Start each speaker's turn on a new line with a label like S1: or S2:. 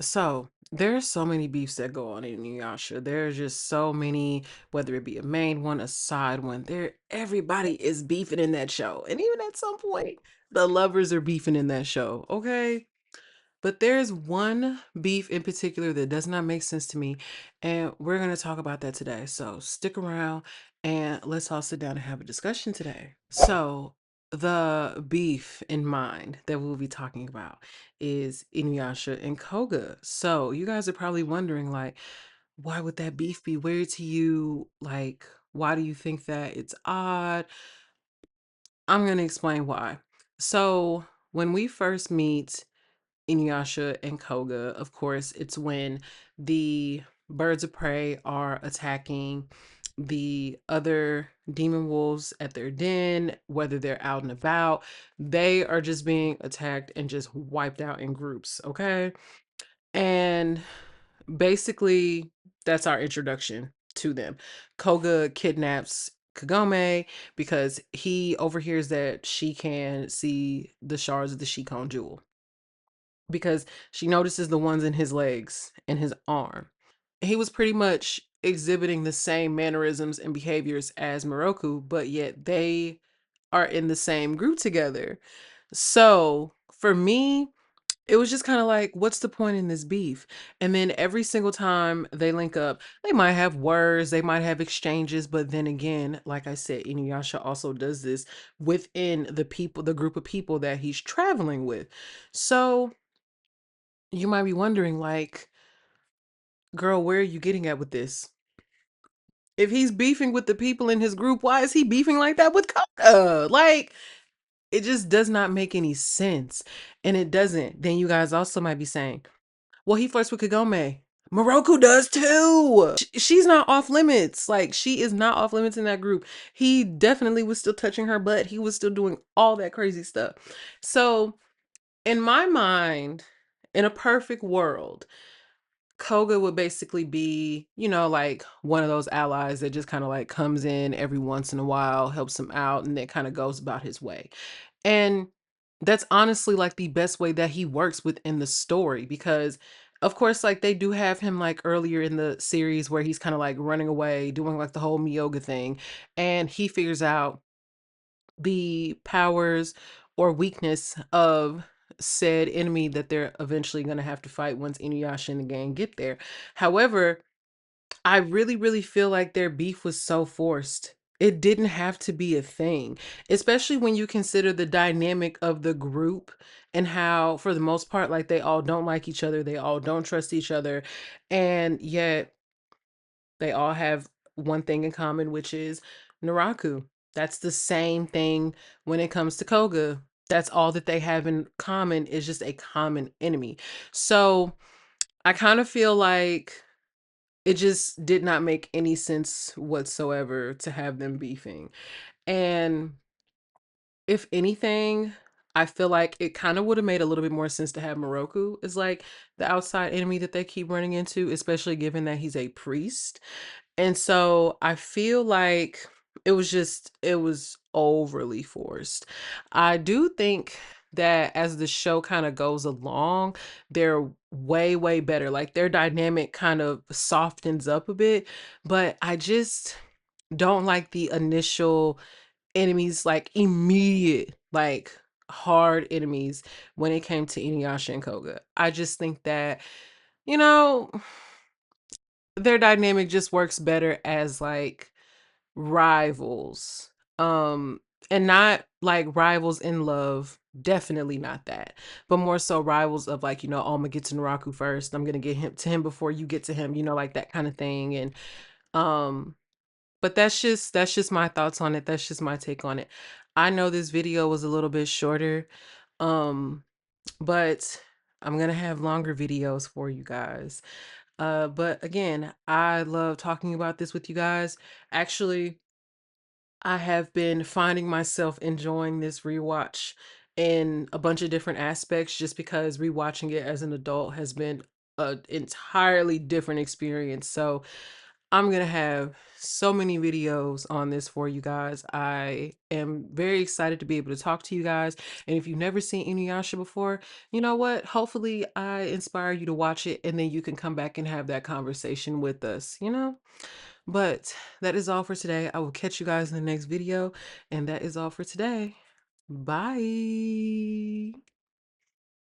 S1: So there's so many beefs that go on in Inuyasha. There's just so many, whether it be a main one, a side one. Everybody is beefing in that show, and even at some point, the lovers are beefing in that show. Okay, but there's one beef in particular that does not make sense to me, and we're gonna talk about that today. So stick around, and let's all sit down and have a discussion today. So the beef in mind that we'll be talking about is Inuyasha and Koga. So you guys are probably wondering, like, why would that beef be weird to you? Like, why do you think that it's odd? I'm gonna explain why. So when we first meet Inuyasha and Koga, of course, it's when the birds of prey are attacking the other demon wolves at their den, whether they're out and about, they are just being attacked and just wiped out in groups, okay? And basically, that's our introduction to them. Koga kidnaps Kagome because he overhears that she can see the shards of the Shikon jewel because she notices the ones in his legs and his arm. He was pretty much exhibiting the same mannerisms and behaviors as Moroku, but yet they are in the same group together. So for me, it was just kind of like, what's the point in this beef? And then every single time they link up, they might have words, they might have exchanges, but then again, like I said, Inuyasha also does this within the people, the group of people that he's traveling with. So you might be wondering, like, girl, where are you getting at with this? If he's beefing with the people in his group, why is he beefing like that with Coca? Like, it just does not make any sense. And it doesn't. Then you guys also might be saying, well, he flirts with Kagome. Moroku does too. She's not off limits. Like, she is not off limits in that group. He definitely was still touching her butt. He was still doing all that crazy stuff. So, in my mind, in a perfect world, Koga would basically be, like one of those allies that just kind of like comes in every once in a while, helps him out, and then kind of goes about his way. And that's honestly like the best way that he works within the story because of course like they do have him like earlier in the series where he's kind of like running away, doing like the whole Miyoga thing, and he figures out the powers or weakness of said enemy that they're eventually going to have to fight once Inuyasha and the gang get there. However, I really, really feel like their beef was so forced. It didn't have to be a thing, especially when you consider the dynamic of the group and how, for the most part, like they all don't like each other, they all don't trust each other, and yet they all have one thing in common, which is Naraku. That's the same thing when it comes to Koga. That's all that they have in common is just a common enemy. So I kind of feel like it just did not make any sense whatsoever to have them beefing. And if anything, I feel like it kind of would have made a little bit more sense to have Moroku as like the outside enemy that they keep running into, especially given that he's a priest. And so I feel like it was overly forced. I do think that as the show kind of goes along, they're way, way better. Like their dynamic kind of softens up a bit, but I just don't like the initial enemies, like immediate, like hard enemies when it came to Inuyasha and Koga. I just think that, you know, their dynamic just works better as like rivals. And not like rivals in love, definitely not that. But more so rivals of like, oh, I'm gonna get to Naraku first. I'm gonna get him to him before you get to him, like that kind of thing. And um but that's just my thoughts on it. That's just my take on it. I know this video was a little bit shorter. Um but I'm gonna have longer videos for you guys. But again, I love talking about this with you guys. Actually, I have been finding myself enjoying this rewatch in a bunch of different aspects just because rewatching it as an adult has been an entirely different experience. So I'm gonna have so many videos on this for you guys. I am very excited to be able to talk to you guys. And if you've never seen Inuyasha before, you know what? Hopefully, I inspire you to watch it, and then you can come back and have that conversation with us, you know? But that is all for today. I will catch you guys in the next video, and that is all for today. Bye.